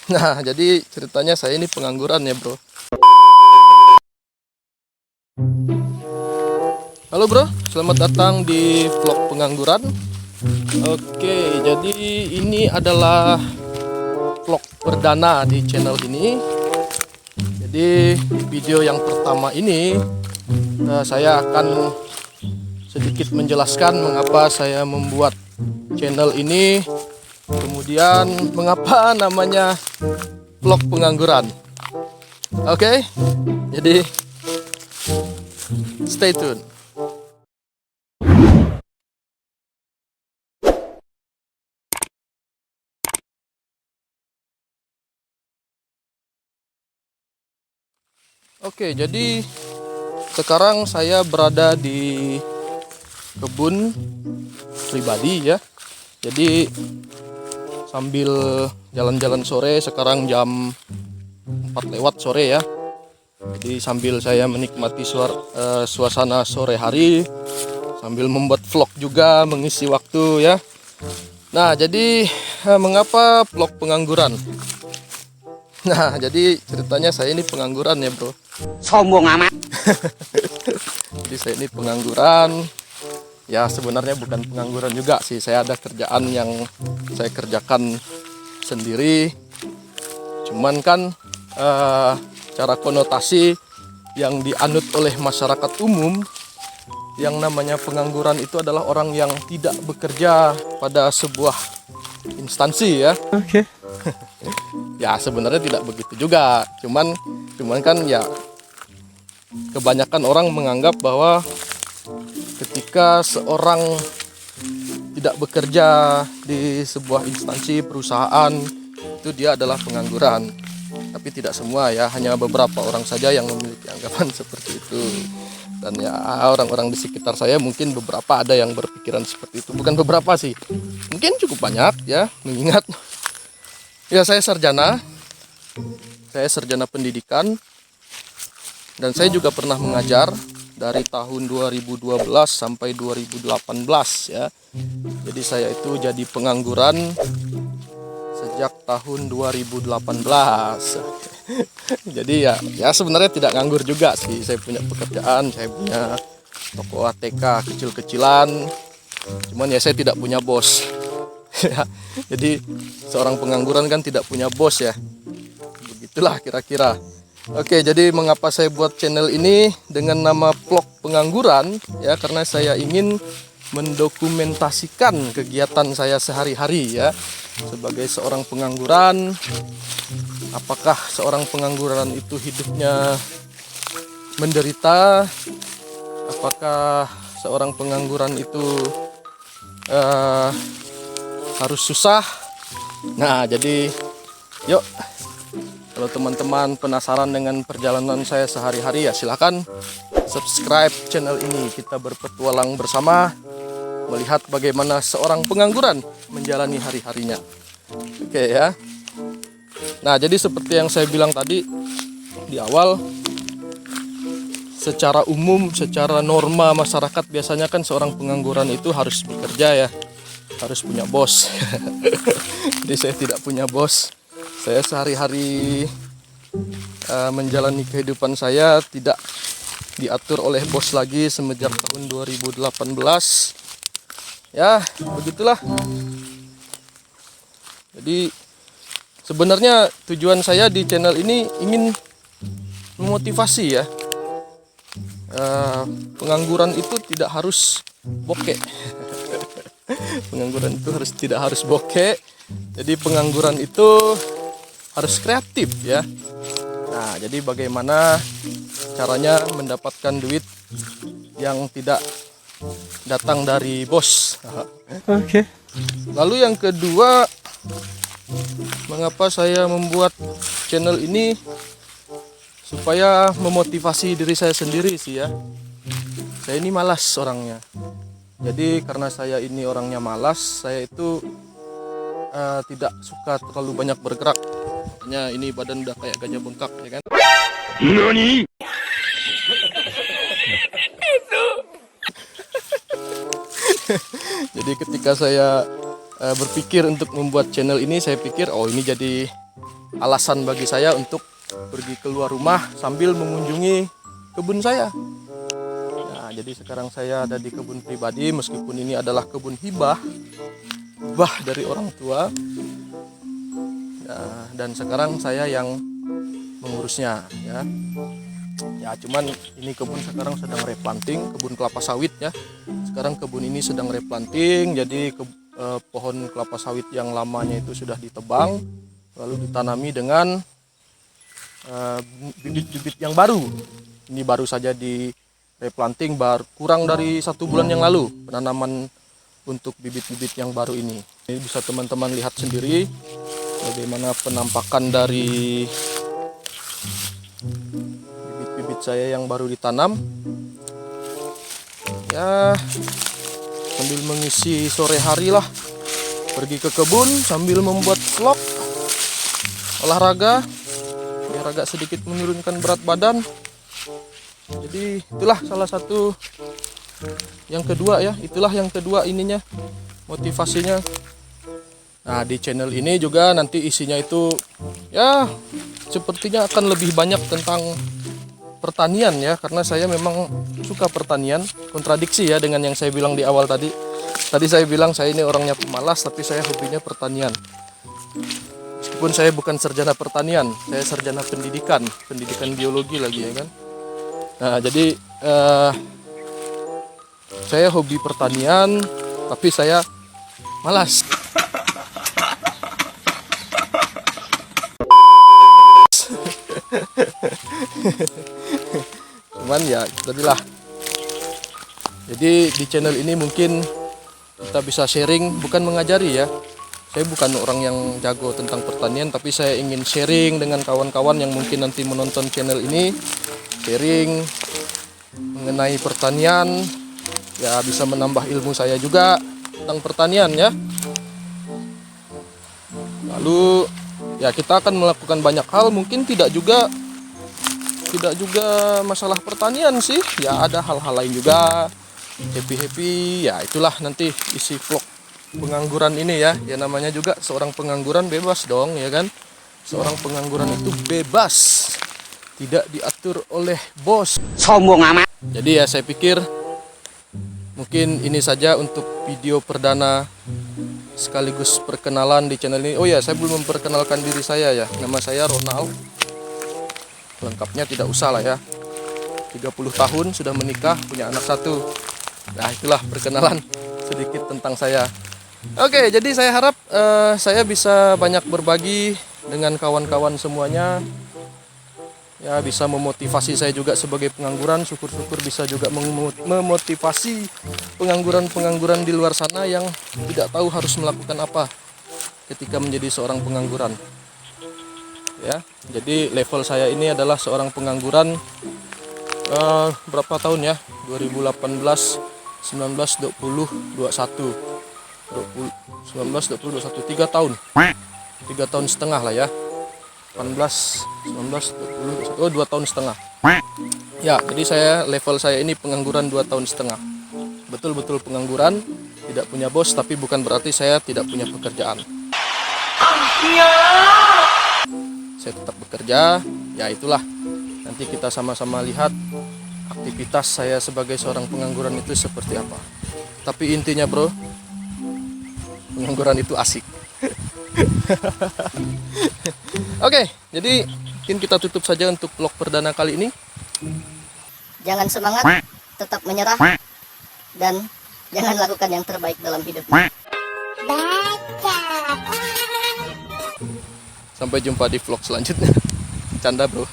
Nah, jadi ceritanya saya ini pengangguran ya, bro. Halo bro, selamat datang di vlog pengangguran. Oke, jadi ini adalah vlog perdana di channel ini. Jadi di video yang pertama ini saya akan sedikit menjelaskan mengapa saya membuat channel ini, kemudian mengapa namanya vlog pengangguran. Oke, jadi stay tune. Oke, jadi sekarang saya berada di kebun pribadi ya. Jadi sambil jalan-jalan sore, sekarang jam 4 lewat sore ya. Jadi sambil saya menikmati suasana sore hari, sambil membuat vlog juga, mengisi waktu ya. Nah, jadi mengapa vlog pengangguran? Nah, jadi ceritanya saya ini pengangguran ya, bro. Sombong amat. Jadi saya ini pengangguran. Ya sebenarnya bukan pengangguran juga sih. Saya ada kerjaan yang saya kerjakan sendiri. Cuman kan cara konotasi yang dianut oleh masyarakat umum, yang namanya pengangguran itu adalah orang yang tidak bekerja pada sebuah instansi ya. Oke. Ya sebenarnya tidak begitu juga. Cuman kan ya kebanyakan orang menganggap bahwa ketika seorang tidak bekerja di sebuah instansi perusahaan itu dia adalah pengangguran. Tapi tidak semua ya, hanya beberapa orang saja yang memiliki anggapan seperti itu. Dan ya orang-orang di sekitar saya mungkin beberapa ada yang berpikiran seperti itu. Bukan beberapa sih, mungkin cukup banyak ya, mengingat ya saya sarjana pendidikan. Dan saya juga pernah mengajar dari tahun 2012 sampai 2018 ya. Jadi saya itu jadi pengangguran sejak tahun 2018. Jadi ya sebenarnya tidak nganggur juga sih. Saya punya pekerjaan, saya punya toko ATK kecil-kecilan. Cuman ya saya tidak punya bos. Jadi seorang pengangguran kan tidak punya bos ya. Begitulah kira-kira. Oke, jadi mengapa saya buat channel ini dengan nama vlog pengangguran ya, karena saya ingin mendokumentasikan kegiatan saya sehari-hari ya sebagai seorang pengangguran. Apakah seorang pengangguran itu hidupnya menderita? Apakah seorang pengangguran itu harus susah? Nah, jadi yuk, kalau teman-teman penasaran dengan perjalanan saya sehari-hari ya silakan subscribe channel ini. Kita berpetualang bersama melihat bagaimana seorang pengangguran menjalani hari-harinya. Oke ya. Nah, jadi seperti yang saya bilang tadi di awal, secara umum, secara norma masyarakat biasanya kan seorang pengangguran itu harus bekerja ya, harus punya bos. Jadi saya tidak punya bos. Saya sehari-hari menjalani kehidupan saya tidak diatur oleh bos lagi semenjak tahun 2018. Ya, begitulah. Jadi sebenarnya tujuan saya di channel ini ingin memotivasi ya. Pengangguran itu tidak harus bokeh. Pengangguran itu tidak harus bokeh. Jadi pengangguran itu harus kreatif ya. Nah, jadi bagaimana caranya mendapatkan duit yang tidak datang dari bos. Oke. Lalu yang kedua, mengapa saya membuat channel ini? Supaya memotivasi diri saya sendiri sih ya. Saya ini malas orangnya. Jadi karena saya ini orangnya malas, saya itu tidak suka terlalu banyak bergerak. Makanya ini badan udah kayak gajah bengkak ya kan. Nani? Jadi ketika saya berpikir untuk membuat channel ini, saya pikir oh ini jadi alasan bagi saya untuk pergi keluar rumah sambil mengunjungi kebun saya. Nah, jadi sekarang saya ada di kebun pribadi, meskipun ini adalah kebun hibah dari orang tua. Nah, dan sekarang saya yang mengurusnya, ya. Ya, cuman ini kebun sekarang sedang replanting, kebun kelapa sawit ya. Sekarang kebun ini sedang replanting, jadi pohon kelapa sawit yang lamanya itu sudah ditebang, lalu ditanami dengan bibit-bibit yang baru. Ini baru saja di replanting, kurang dari 1 bulan yang lalu penanaman untuk bibit-bibit yang baru ini. Ini bisa teman-teman lihat sendiri bagaimana penampakan dari bibit saya yang baru ditanam. Ya, sambil mengisi sore hari lah, pergi ke kebun sambil membuat vlog olahraga biar agak sedikit menurunkan berat badan. Jadi itulah salah satu yang kedua ya, itulah yang kedua ininya, motivasinya. Nah, di channel ini juga nanti isinya itu ya sepertinya akan lebih banyak tentang pertanian ya, karena saya memang suka pertanian. Kontradiksi ya dengan yang saya bilang di awal tadi. Tadi saya bilang saya ini orangnya pemalas, tapi saya hobinya pertanian. Meskipun saya bukan sarjana pertanian, saya sarjana pendidikan biologi lagi ya kan. Nah, jadi saya hobi pertanian, tapi saya malas. Cuman ya tadilah. Jadi di channel ini mungkin kita bisa sharing, bukan mengajari ya. Saya bukan orang yang jago tentang pertanian, tapi saya ingin sharing dengan kawan-kawan yang mungkin nanti menonton channel ini, sharing mengenai pertanian, ya bisa menambah ilmu saya juga tentang pertanian ya. Lalu ya kita akan melakukan banyak hal, mungkin tidak juga masalah pertanian sih, ya ada hal-hal lain juga, happy ya. Itulah nanti isi vlog pengangguran ini ya. Ya namanya juga seorang pengangguran bebas dong ya kan. Seorang pengangguran itu bebas, tidak diatur oleh bos. Sombong amat. Jadi ya saya pikir mungkin ini saja untuk video perdana sekaligus perkenalan di channel ini. Oh ya, saya belum memperkenalkan diri saya ya. Nama saya Ronald. Lengkapnya tidak usah lah ya. 30 tahun, sudah menikah, punya anak 1. Nah, itulah perkenalan sedikit tentang saya. Oke, jadi saya harap saya bisa banyak berbagi dengan kawan-kawan semuanya. Ya, bisa memotivasi saya juga sebagai pengangguran. Syukur-syukur bisa juga memotivasi pengangguran-pengangguran di luar sana yang tidak tahu harus melakukan apa ketika menjadi seorang pengangguran. Ya, jadi level saya ini adalah seorang pengangguran berapa tahun ya? 2018, 19, 20, 21. 19, 20, 21, 3 tahun. 3 tahun setengah lah ya. 18, 19, 20, 21, oh 2 tahun setengah. Ya, jadi level saya ini pengangguran 2 tahun setengah. Betul-betul pengangguran, tidak punya bos, tapi bukan berarti saya tidak punya pekerjaan. Saya tetap bekerja, ya itulah. Nanti kita sama-sama lihat aktivitas saya sebagai seorang pengangguran itu seperti apa. Tapi intinya bro, pengangguran itu asik. Oke, jadi mungkin kita tutup saja untuk vlog perdana kali ini. Jangan semangat, tetap menyerah, dan jangan lakukan yang terbaik dalam hidup. Sampai jumpa di vlog selanjutnya. Canda bro.